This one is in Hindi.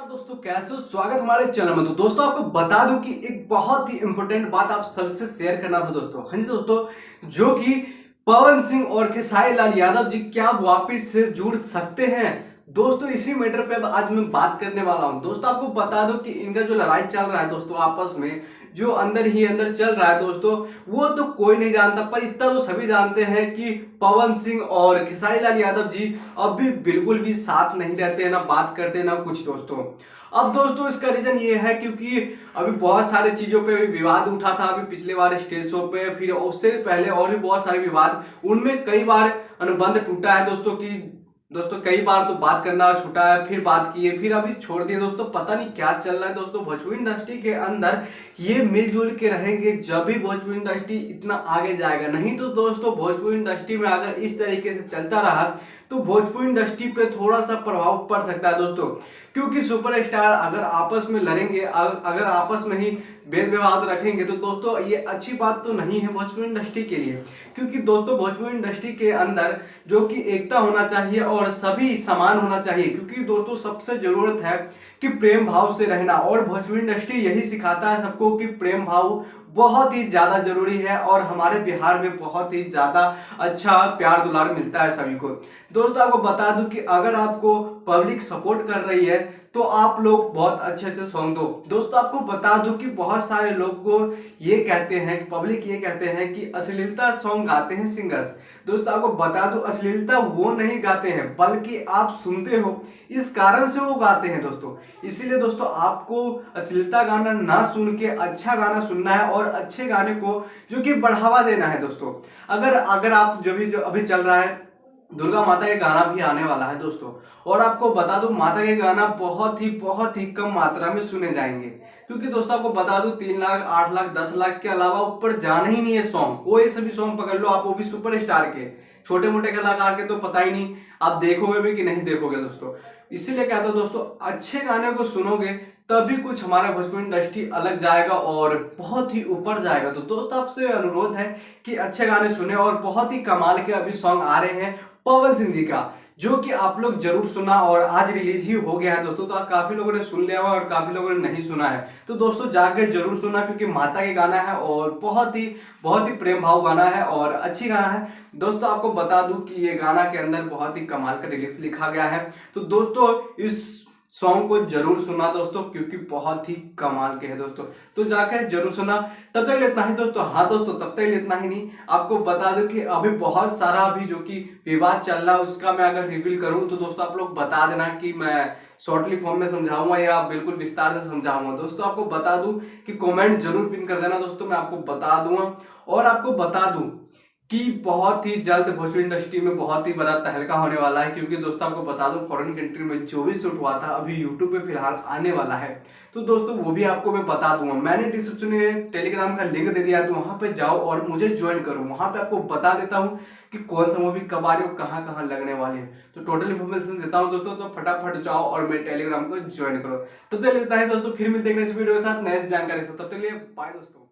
दोस्तों कैसे हो? स्वागत हमारे चैनल में। तो दोस्तों आपको बता दूं कि एक बहुत ही इंपॉर्टेंट बात आप सबसे शेयर करना था दोस्तों। हाँ जी दोस्तों, जो कि पवन सिंह और खेसारी लाल यादव जी क्या वापिस से जुड़ सकते हैं दोस्तों, इसी मैटर पे अब आज मैं बात करने वाला हूं। दोस्तों आपको बता दूं कि इनका जो लड़ाई चल रहा है दोस्तों आपस में, जो अंदर ही अंदर चल रहा है दोस्तों, वो तो कोई नहीं जानता, पर इतना तो सभी जानते हैं कि पवन सिंह और खेसारी लाल यादव जी अब भी बिल्कुल भी साथ नहीं रहते हैं, ना बात करते ना कुछ दोस्तों। अब दोस्तों इसका रीजन ये है क्योंकि अभी बहुत सारी चीजों पे विवाद उठा था, अभी पिछले बार स्टेज शो पे, फिर उससे पहले और भी बहुत सारे विवाद, उनमें कई बार अनुबंध टूटा है दोस्तों की दोस्तों कई बार तो बात करना छूटा है, फिर बात की है, फिर अभी छोड़ दिए दोस्तों। पता नहीं क्या चल रहा है दोस्तों भोजपुरी इंडस्ट्री के अंदर। ये मिलजुल के रहेंगे जब भी भोजपुरी इंडस्ट्री इतना आगे जाएगा, नहीं तो दोस्तों भोजपुरी इंडस्ट्री में अगर इस तरीके से चलता रहा तो भोजपुरी इंडस्ट्री पे थोड़ा सा प्रभाव पड़ सकता है दोस्तों। क्योंकि सुपरस्टार अगर आपस में लड़ेंगे, अगर आपस में ही भेद विवाद रखेंगे तो दोस्तों ये अच्छी बात तो नहीं है भोजपुरी इंडस्ट्री के लिए। क्योंकि दोस्तों भोजपुरी इंडस्ट्री के अंदर जो कि एकता होना चाहिए और सभी समान होना चाहिए। क्योंकि दोस्तों सबसे जरूरत है कि प्रेम भाव से रहना, और भोजपुरी इंडस्ट्री यही सिखाता है सबको कि प्रेम भाव बहुत ही ज्यादा जरूरी है, और हमारे बिहार में बहुत ही ज्यादा अच्छा प्यार दुलार मिलता है सभी को। दोस्तों आपको बता दूं कि अगर आपको पब्लिक सपोर्ट कर रही है तो आप लोग बहुत अच्छे अच्छे सॉन्ग दो। दोस्तों आपको बता दूं कि बहुत सारे लोग को ये कहते हैं कि पब्लिक ये कहते हैं कि अश्लीलता सॉन्ग गाते हैं सिंगर्स। दोस्तों आपको बता दूं अश्लीलता वो नहीं गाते हैं, बल्कि आप सुनते हो इस कारण से वो गाते हैं दोस्तों। इसीलिए दोस्तों आपको अश्लीलता गाना ना सुन के अच्छा गाना सुनना है, और अच्छे गाने को जो कि बढ़ावा देना है दोस्तों। अगर आप जो अभी चल रहा है, दुर्गा माता के गाना भी आने वाला है दोस्तों, और आपको बता दूं माता के गाना बहुत ही कम मात्रा में सुने जाएंगे। क्योंकि दोस्तों आपको बता दूं 3 लाख 8 लाख 10 लाख के अलावा ऊपर जाना ही नहीं है सॉन्ग। कोई से भी सॉन्ग पकड़ लो आप, वो भी सुपरस्टार के, छोटे मोटे कलाकार के तो पता ही नहीं आप देखोगे भी कि नहीं देखोगे दोस्तों। इसीलिए कहता हूं दोस्तों अच्छे गाने को सुनोगे तभी कुछ हमारा भोजपुरी इंडस्ट्री अलग जाएगा और बहुत ही ऊपर जाएगा। तो दोस्तों आपसे अनुरोध है कि अच्छे गाने सुने, और बहुत ही कमाल के अभी सॉन्ग आ रहे हैं पवन सिंह जी का, जो कि आप लोग जरूर सुना, और आज रिलीज ही हो गया है दोस्तों। तो काफी लोगों ने सुन लिया हुआ और काफी लोगों ने नहीं सुना है, तो दोस्तों जाके जरूर सुना, क्योंकि माता के गाना है और बहुत ही प्रेम भाव गाना है और अच्छी गाना है दोस्तों। आपको बता दूं कि ये गाना के अंदर बहुत ही कमाल का लिरिक्स लिखा गया है। तो दोस्तों इस सॉन्ग को जरूर सुना दोस्तों, क्योंकि बहुत ही कमाल के है दोस्तों। तो जाकर जरूर सुना। तब तक इतना ही दोस्तों। हाँ दोस्तों तब तक इतना ही नहीं, आपको बता दूं कि अभी बहुत सारा अभी जो कि विवाद चल रहा है उसका मैं अगर रिवील करूं तो दोस्तों आप लोग बता देना कि मैं शॉर्टली फॉर्म में समझाऊंगा या बिल्कुल विस्तार से समझाऊंगा। दोस्तों आपको बता दूं कि कमेंट जरूर पिन कर देना दोस्तों, मैं आपको बता दूंगा। और आपको बता दूं कि बहुत ही जल्द भोजपुरी इंडस्ट्री में बहुत ही बड़ा तहलका होने वाला है। क्योंकि दोस्तों आपको बता दूं फॉरेन कंट्री में जो भी शूट हुआ था अभी यूट्यूब पे फिलहाल आने वाला है, तो दोस्तों वो भी आपको मैं बता दूंगा। मैंने डिस्क्रिप्शन में टेलीग्राम का लिंक दे दिया है, तो वहां पे जाओ और मुझे ज्वाइन करो। वहां पे आपको बता देता हूँ कि कौन सा मूवी कब आ रही है, कहाँ कहाँ लगने वाली है, तो टोटल इन्फॉर्मेशन देता हूँ दोस्तों। तो फटाफट जाओ और मेरे टेलीग्राम को ज्वाइन करो। तब तक लेता है दोस्तों, फिर मिलते हैं नेक्स्ट वीडियो के साथ नई जानकारी से। तब तक लिए बाय दोस्तों।